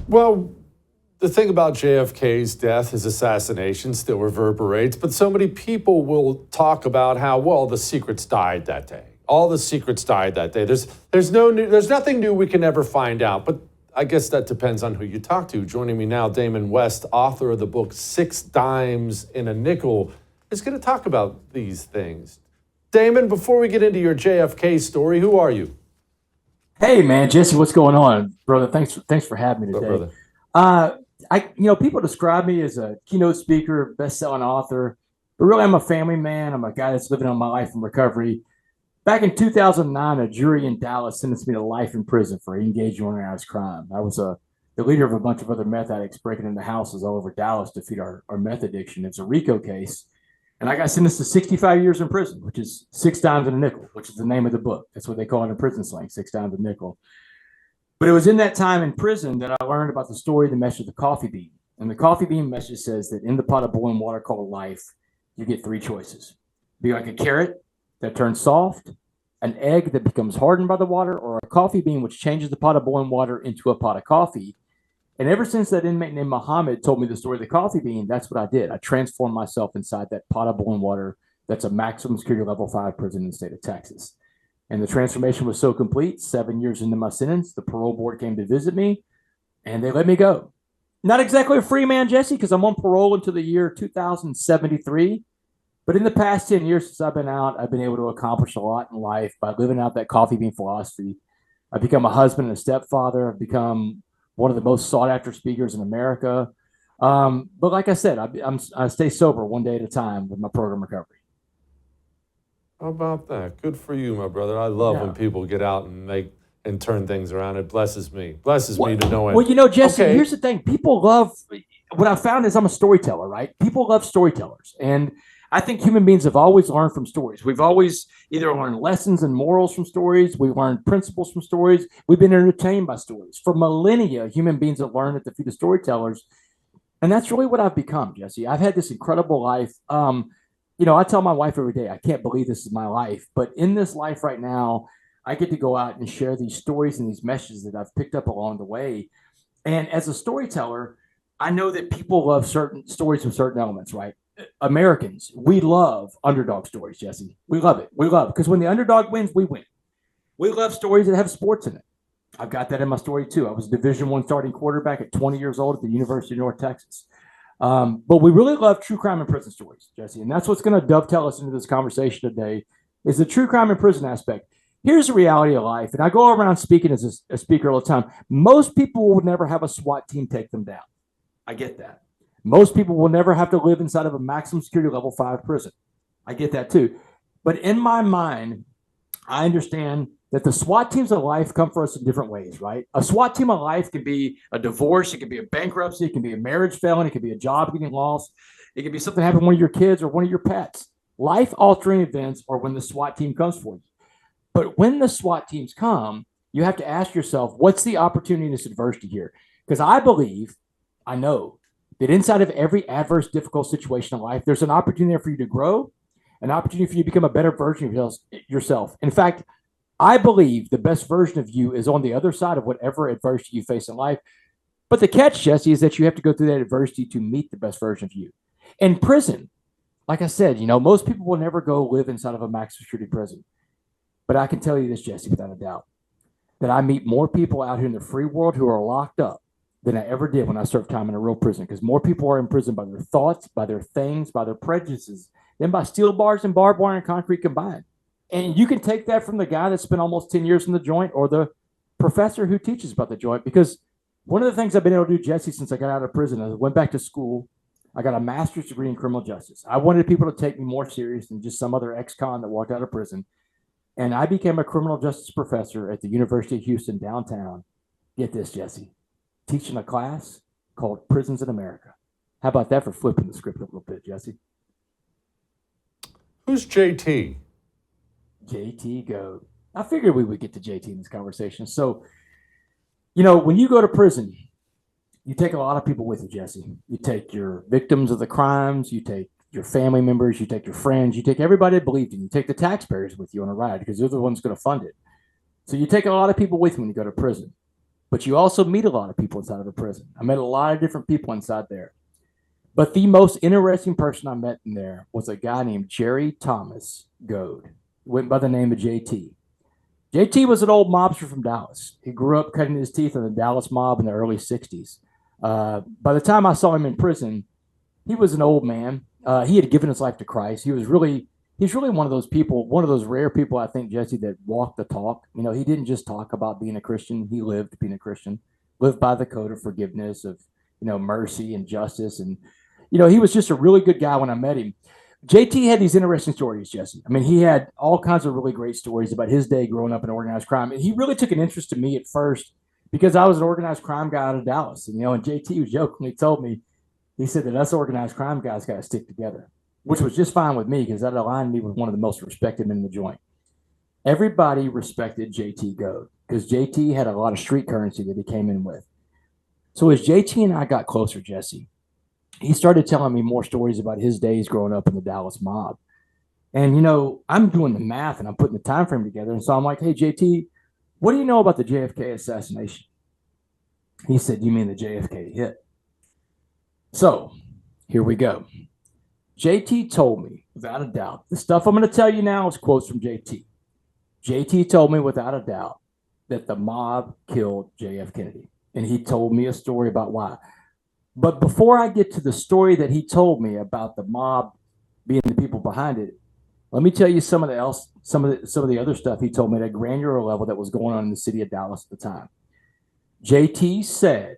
Well, the thing about JFK's death, his assassination, still reverberates, but so many people will talk about how, well, the secrets died that day. All the secrets died that day. There's nothing new we can ever find out, but I guess that depends on who you talk to. Joining me now, Damon West, author of the book Six Dimes in a Nickel, is going to talk about these things. Damon, before we get into your JFK story, who are you? Hey man, Jesse, what's going on, brother? Thanks for having me today. People describe me as a keynote speaker, best-selling author, but really I'm a family man. I'm a guy that's living on my life in recovery. Back in 2009, a jury in Dallas sentenced me to life in prison for engaging in organized crime. I was the leader of a bunch of other meth addicts breaking into houses all over Dallas to feed our meth addiction. It's a RICO case. And I got sentenced to 65 years in prison, which is 6 dimes in a nickel, which is the name of the book. That's what they call it in prison slang, 6 dimes a nickel. But it was in that time in prison that I learned about the story, the message of the coffee bean. And the coffee bean message says that in the pot of boiling water called life, you get 3 choices. Be like a carrot that turns soft, an egg that becomes hardened by the water, or a coffee bean which changes the pot of boiling water into a pot of coffee. And ever since that inmate named Muhammad told me the story of the coffee bean, that's what I did. I transformed myself inside that pot of boiling water that's a maximum security level 5 prison in the state of Texas. And the transformation was so complete, 7 years into my sentence, the parole board came to visit me, and they let me go. Not exactly a free man, Jesse, because I'm on parole until the year 2073. But in the past 10 years since I've been out, I've been able to accomplish a lot in life by living out that coffee bean philosophy. I've become a husband and a stepfather. I've become one of the most sought after speakers in America. But like I said, I stay sober one day at a time with my program recovery. How about that? Good for you, my brother. I love when people get out and turn things around. It blesses me. Me to know it. Well, Jesse, Here's the thing. People love, what I found is I'm a storyteller, right? People love storytellers. And I think human beings have always learned from stories. We've always either learned lessons and morals from stories. We've learned principles from stories. We've been entertained by stories. For millennia, human beings have learned at the feet of storytellers. And that's really what I've become, Jesse. I've had this incredible life. I tell my wife every day, I can't believe this is my life. But in this life right now, I get to go out and share these stories and these messages that I've picked up along the way. And as a storyteller, I know that people love certain stories with certain elements, right? Americans, we love underdog stories, Jesse. We love it. Because when the underdog wins, we win. We love stories that have sports in it. I've got that in my story too. I was a Division I starting quarterback at 20 years old at the University of North Texas. But we really love true crime and prison stories, Jesse. And that's what's going to dovetail us into this conversation today is the true crime and prison aspect. Here's the reality of life. And I go around speaking as a speaker all the time. Most people will never have a SWAT team take them down. I get that. Most people will never have to live inside of a maximum security level 5 prison. I get that too. But in my mind, I understand that the SWAT teams of life come for us in different ways, right? A SWAT team of life can be a divorce. It can be a bankruptcy. It can be a marriage failing. It can be a job getting lost. It can be something happened to one of your kids or one of your pets. Life-altering events are when the SWAT team comes for you. But when the SWAT teams come, you have to ask yourself, what's the opportunity in this adversity here? Because I know, that inside of every adverse, difficult situation in life, there's an opportunity there for you to grow, an opportunity for you to become a better version of yourself. In fact, I believe the best version of you is on the other side of whatever adversity you face in life. But the catch, Jesse, is that you have to go through that adversity to meet the best version of you. In prison, like I said, most people will never go live inside of a maximum security prison. But I can tell you this, Jesse, without a doubt, that I meet more people out here in the free world who are locked up than I ever did when I served time in a real prison, because more people are in prison by their thoughts, by their things, by their prejudices, than by steel bars and barbed wire and concrete combined. And you can take that from the guy that spent almost 10 years in the joint or the professor who teaches about the joint, because one of the things I've been able to do, Jesse, since I got out of prison, I went back to school. I got a master's degree in criminal justice. I wanted people to take me more serious than just some other ex-con that walked out of prison. And I became a criminal justice professor at the University of Houston downtown. Get this, Jesse. Teaching a class called Prisons in America. How about that for flipping the script a little bit, Jesse? Who's JT? JT Goat. I figured we would get to JT in this conversation. So, when you go to prison, you take a lot of people with you, Jesse. You take your victims of the crimes. You take your family members. You take your friends. You take everybody that believed in you. You take the taxpayers with you on a ride because they're the ones going to fund it. So you take a lot of people with you when you go to prison. but you also meet a lot of people inside of a prison. I met a lot of different people inside there. But the most interesting person I met in there was a guy named Jerry Thomas Goad, went by the name of JT. JT was an old mobster from Dallas. He grew up cutting his teeth in the Dallas mob in the early 60s. By the time I saw him in prison, he was an old man. He had given his life to Christ. He's really one of those people, one of those rare people, I think, Jesse, that walked the talk. You know, he didn't just talk about being a Christian. He lived being a Christian, lived by the code of forgiveness, of, mercy and justice. And, he was just a really good guy when I met him. JT had these interesting stories, Jesse. I mean, he had all kinds of really great stories about his day growing up in organized crime. And he really took an interest in me at first because I was an organized crime guy out of Dallas. And, and JT was jokingly told me, he said that us organized crime guys got to stick together, which was just fine with me because that aligned me with one of the most respected men in the joint. Everybody respected JT Goad because JT had a lot of street currency that he came in with. So as JT and I got closer, Jesse, he started telling me more stories about his days growing up in the Dallas mob. And, I'm doing the math and I'm putting the time frame together. And so I'm like, hey, JT, what do you know about the JFK assassination? He said, you mean the JFK hit? So here we go. JT told me, without a doubt, the stuff I'm going to tell you now is quotes from JT. JT told me without a doubt that the mob killed JF Kennedy. And he told me a story about why. But before I get to the story that he told me about the mob being the people behind it, let me tell you some of the other stuff he told me at a granular level that was going on in the city of Dallas at the time. JT said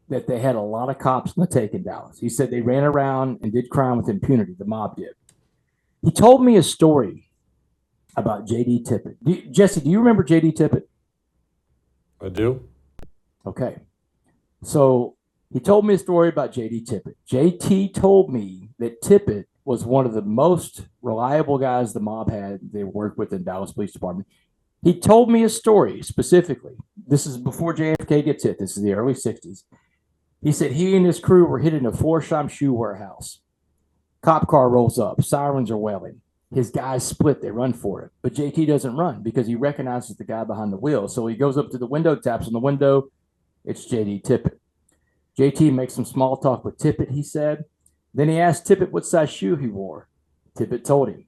that they had a lot of cops on the take in Dallas. He said they ran around and did crime with impunity. The mob did. He told me a story about J.D. Tippit. Jesse, do you remember J.D. Tippit? I do. Okay. So he told me a story about J.D. Tippit. J.T. told me that Tippit was one of the most reliable guys the mob had they worked with in Dallas Police Department. He told me a story specifically. This is before JFK gets hit. This is the early 60s. He said he and his crew were hitting a Florsheim shoe warehouse. Cop car rolls up. Sirens are wailing. His guys split. They run for it. But JT doesn't run because he recognizes the guy behind the wheel. So he goes up to the window, taps on the window. It's J.D. Tippit. JT makes some small talk with Tippit, he said. Then he asked Tippit what size shoe he wore. Tippit told him.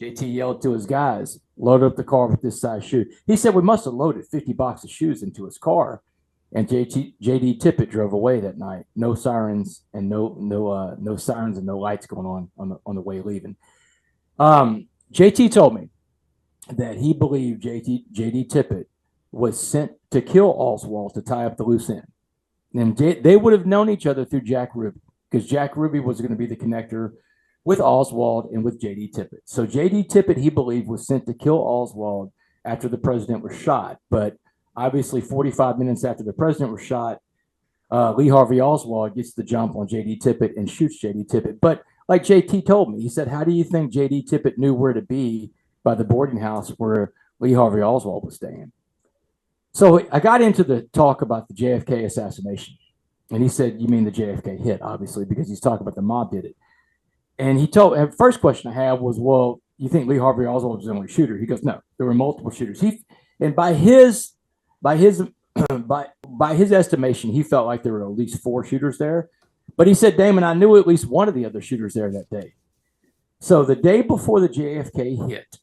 JT yelled to his guys, load up the car with this size shoe. He said we must have loaded 50 boxes of shoes into his car. And J.D. Tippit drove away that night. No sirens and no sirens and no lights going on the way leaving. JT told me that he believed J.D. Tippit was sent to kill Oswald to tie up the loose end. And they would have known each other through Jack Ruby because Jack Ruby was going to be the connector with Oswald and with J.D. Tippit. So J.D. Tippit, he believed, was sent to kill Oswald after the president was shot. But obviously, 45 minutes after the president was shot, Lee Harvey Oswald gets the jump on J.D. Tippit and shoots J.D. Tippit. But like JT told me, he said, how do you think J.D. Tippit knew where to be by the boarding house where Lee Harvey Oswald was staying? So I got into the talk about the JFK assassination. And he said, you mean the JFK hit, obviously, because he's talking about the mob did it. And the first question I had was, well, you think Lee Harvey Oswald was the only shooter? He goes, no, there were multiple shooters. By his estimation, he felt like there were at least 4 shooters there. But he said, Damon, I knew at least one of the other shooters there that day. So the day before the JFK hit,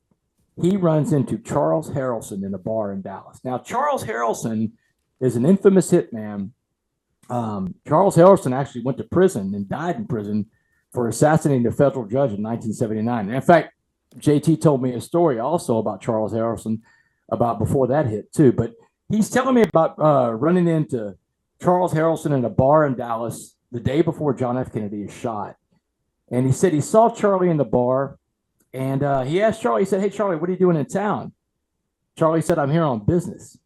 he runs into Charles Harrelson in a bar in Dallas. Now, Charles Harrelson is an infamous hitman. Charles Harrelson actually went to prison and died in prison for assassinating a federal judge in 1979. And in fact, JT told me a story also about Charles Harrelson about before that hit too. But he's telling me about running into Charles Harrelson in a bar in Dallas the day before John F. Kennedy is shot. And he said he saw Charlie in the bar. And he asked Charlie, he said, hey, Charlie, what are you doing in town? Charlie said, I'm here on business.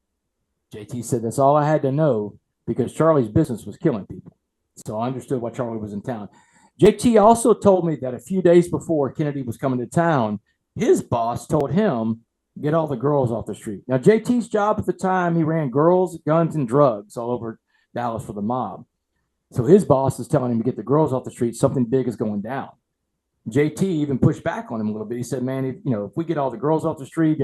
JT said, that's all I had to know because Charlie's business was killing people. So I understood why Charlie was in town. JT also told me that a few days before Kennedy was coming to town, his boss told him, get all the girls off the street. Now, JT's job at the time, he ran girls, guns, and drugs all over Dallas for the mob. So his boss is telling him to get the girls off the street. Something big is going down. JT even pushed back on him a little bit. He said, man, if we get all the girls off the street,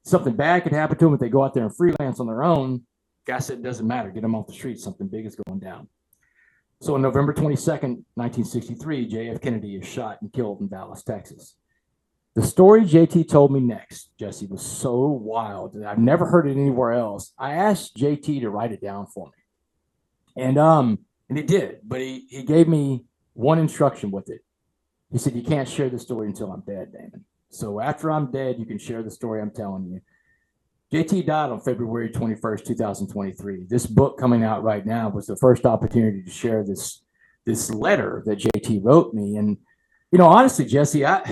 something bad could happen to them if they go out there and freelance on their own. Guy said, it doesn't matter. Get him off the street. Something big is going down. So on November 22nd, 1963, J.F. Kennedy is shot and killed in Dallas, Texas. The story JT told me next, Jesse, was so wild that I've never heard it anywhere else. I asked JT to write it down for me. And he did, but he gave me one instruction with it. He said, you can't share the story until I'm dead, Damon. So after I'm dead, you can share the story I'm telling you. JT died on February 21st, 2023. This book coming out right now was the first opportunity to share this letter that JT wrote me. And, honestly, Jesse, I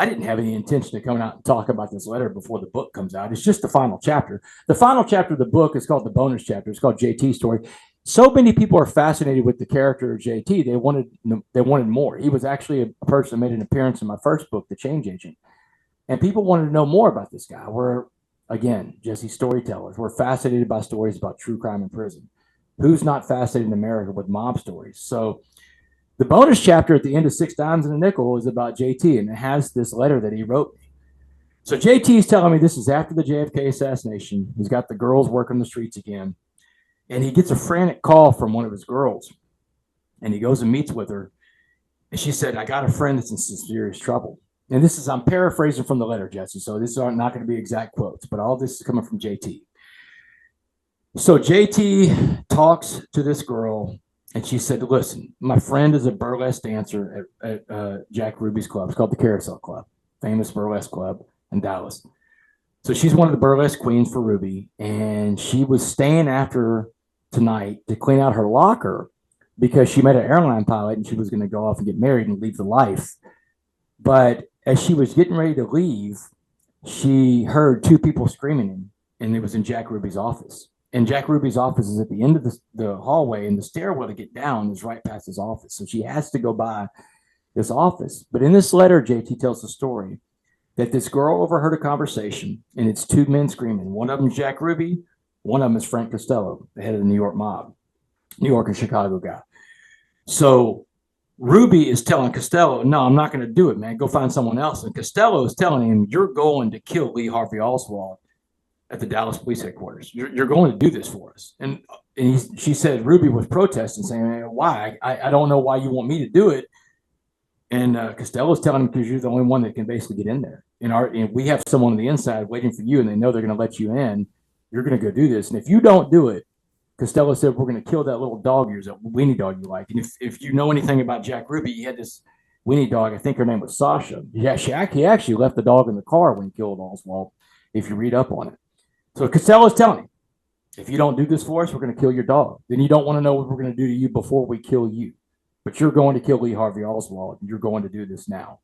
didn't have any intention of coming out and talk about this letter before the book comes out. It's just the final chapter. The final chapter of the book is called the bonus chapter. It's called JT's story. So many people are fascinated with the character of JT. They wanted more. He was actually a person that made an appearance in my first book, The Change Agent. And people wanted to know more about this guy. We're, again, Jesse, storytellers. We're fascinated by stories about true crime in prison. Who's not fascinated in America with mob stories? So the bonus chapter at the end of 6 Dimes and a Nickel is about JT, and it has this letter that he wrote me. So JT is telling me this is after the JFK assassination. He's got the girls working the streets again. And he gets a frantic call from one of his girls. And he goes and meets with her. And she said, I got a friend that's in some serious trouble. And I'm paraphrasing from the letter, Jesse. So this is not going to be exact quotes, but all this is coming from JT. So JT talks to this girl, and she said, listen, my friend is a burlesque dancer at Jack Ruby's club. It's called the Carousel Club, famous burlesque club in Dallas. So she's one of the burlesque queens for Ruby, and she was staying after tonight to clean out her locker because she met an airline pilot and she was going to go off and get married and leave the life. But as she was getting ready to leave, she heard 2 people screaming, and it was in Jack Ruby's office. And Jack Ruby's office is at the end of the hallway, and the stairwell to get down is right past his office. So she has to go by this office. But in this letter, JT tells the story that this girl overheard a conversation, and it's 2 men screaming. One of them is Jack Ruby. One of them is Frank Costello, the head of the New York mob, New York and Chicago guy. So Ruby is telling Costello, no, I'm not going to do it, man. Go find someone else. And Costello is telling him, you're going to kill Lee Harvey Oswald at the Dallas Police Headquarters. You're going to do this for us. And she said Ruby was protesting, saying, why? I don't know why you want me to do it. And Costello's telling him, because you're the only one that can basically get in there. And we have someone on the inside waiting for you, and they know they're going to let you in. You're going to go do this. And if you don't do it, Costello said, we're going to kill that little dog yours, that weenie dog you like. And if you know anything about Jack Ruby, he had this weenie dog. I think her name was Sasha. Yeah, he actually left the dog in the car when he killed Oswald, if you read up on it. So Costello's telling him, if you don't do this for us, we're going to kill your dog. Then you don't want to know what we're going to do to you before we kill you. But you're going to kill Lee Harvey Oswald. And you're going to do this now.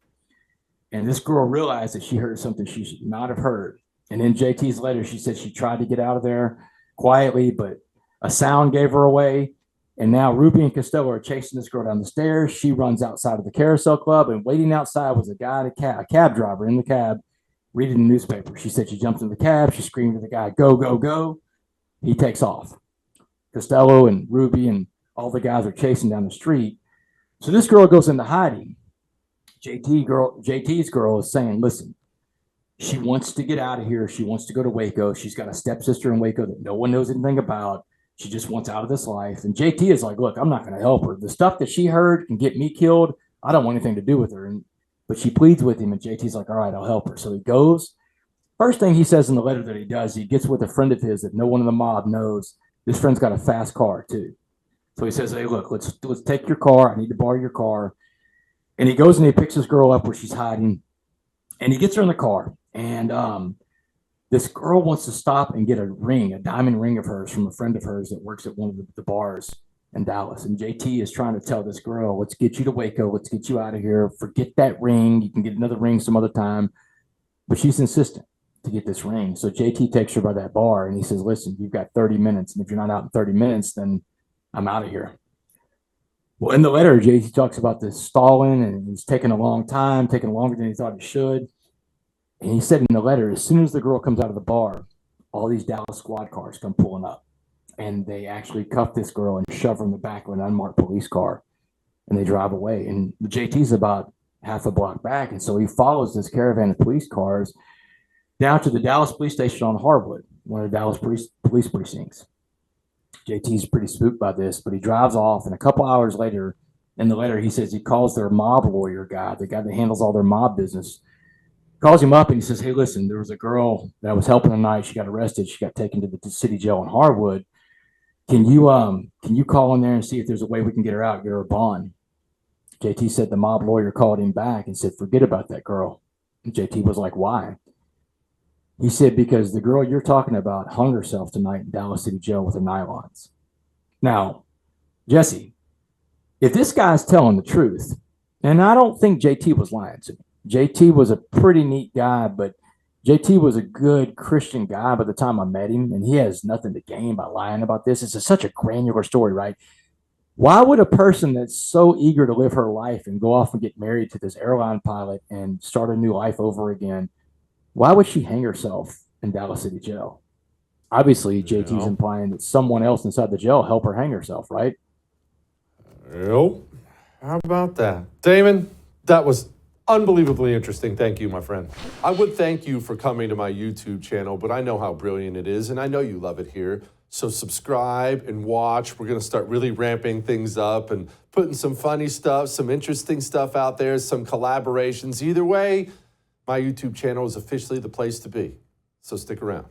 And this girl realized that she heard something she should not have heard. And in JT's letter, she said she tried to get out of there quietly, but a sound gave her away. And now Ruby and Costello are chasing this girl down the stairs. She runs outside of the Carousel Club, and waiting outside was a guy in a cab driver in the cab reading the newspaper. She said she jumped in the cab. She screamed at the guy, go, go, go. He takes off. Costello and Ruby and all the guys are chasing down the street. So this girl goes into hiding. JT's girl is saying, listen, she wants to get out of here. She wants to go to Waco. She's got a stepsister in Waco that no one knows anything about. She just wants out of this life. And JT is like, look, I'm not going to help her. The stuff that she heard can get me killed. I don't want anything to do with her. But she pleads with him, and JT's like, all right, I'll help her. So he goes. First thing he says in the letter that he does, he gets with a friend of his that no one in the mob knows. This friend's got a fast car, too. So he says, hey, look, let's take your car. I need to borrow your car. And he goes and he picks this girl up where she's hiding. And he gets her in the car. And this girl wants to stop and get a diamond ring of hers from a friend of hers that works at one of the bars in Dallas. And JT is trying to tell this girl, let's get you to Waco. Let's get you out of here. Forget that ring. You can get another ring some other time. But she's insistent to get this ring. So JT takes her by that bar and he says, listen, you've got 30 minutes. And if you're not out in 30 minutes, then I'm out of here. Well, in the letter, JT talks about this stalling and it's taking a long time, taking longer than he thought it should. And he said in the letter, as soon as the girl comes out of the bar, all these Dallas squad cars come pulling up. And they actually cuff this girl and shove her in the back of an unmarked police car. And they drive away. And JT's about half a block back. And so he follows this caravan of police cars down to the Dallas police station on Harwood, one of the Dallas police precincts. JT's pretty spooked by this, but he drives off. And a couple hours later, in the letter, he says he calls their mob lawyer guy, the guy that handles all their mob business, calls him up and he says, hey, listen, there was a girl that I was helping tonight. She got arrested. She got taken to the city jail in Harwood. Can you call in there and see if there's a way we can get her out, get her a bond? JT said the mob lawyer called him back and said, forget about that girl. And JT was like, why? He said, because the girl you're talking about hung herself tonight in Dallas City Jail with her nylons. Now, Jesse, if this guy's telling the truth, and I don't think JT was lying to me. JT was a pretty neat guy, but JT was a good Christian guy by the time I met him, and he has nothing to gain by lying about this. It's such a granular story, right? Why would a person that's so eager to live her life and go off and get married to this airline pilot and start a new life over again, why would she hang herself in Dallas City Jail? Obviously, JT's implying that someone else inside the jail helped her hang herself, right? Yep. How about that? Damon, that was unbelievably interesting. Thank you, my friend. I would thank you for coming to my YouTube channel, but I know how brilliant it is, and I know you love it here. So subscribe and watch. We're going to start really ramping things up and putting some funny stuff, some interesting stuff out there, some collaborations. Either way, my YouTube channel is officially the place to be. So stick around.